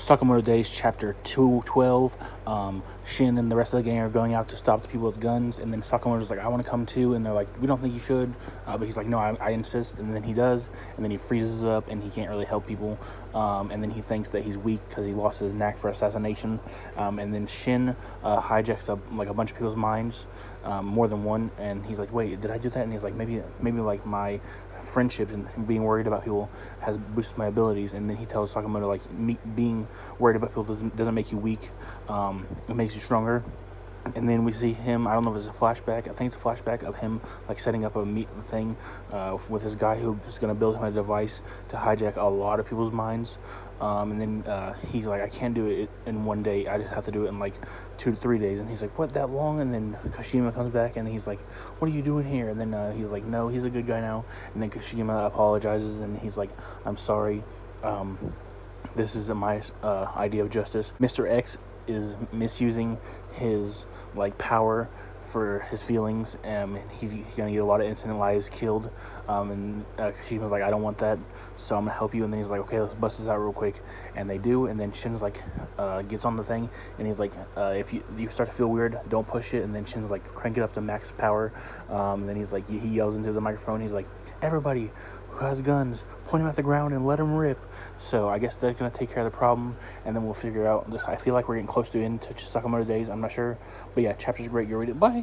Sakamoto Day Ch chapter 212. Shin and the rest of the gang are going out to stop the people with guns, and then Sakamoto's like, I want to come too, and they're like, we don't think you should, but he's like, no, I insist, and then he does, and then he freezes up, and he can't really help people, and then he thinks that he's weak because he lost his knack for assassination, and then Shin hijacks up like a bunch of people's minds, more than one, and he's like, wait, did I do that? And he's like, maybe like my friendship and being worried about people has boosted my abilities. And then he tells Sakamoto, like, being worried about people doesn't make you weak, it makes you stronger. And then we see him, I don't know if it's a flashback, I think it's a flashback of him like setting up a meet thing with this guy who is going to build him a device to hijack a lot of people's minds, and then he's like, I can't do it in one day, I just have to do it in like 2 to 3 days. And he's like, what, that long? And then Kashima comes back and he's like, what are you doing here? And then he's like, no, he's a good guy now. And then Kashima apologizes and he's like, I'm sorry, this isn't my idea of justice. Mr. X is misusing his like power for his feelings, and he's gonna get a lot of innocent lives killed, and Kashima's like, I don't want that, so I'm gonna help you. And then he's like, okay, let's bust this out real quick, and they do. And then Shin's like gets on the thing, and he's like, if you start to feel weird, don't push it. And then Shin's like, crank it up to max power, and then he's like, he yells into the microphone, he's like, everybody who has guns, point them at the ground and let them rip. So I guess they're gonna take care of the problem, and then we'll figure out this. I feel like we're getting close to into Sakamoto Days, I'm not sure, but yeah, chapter's great, you read it. Bye.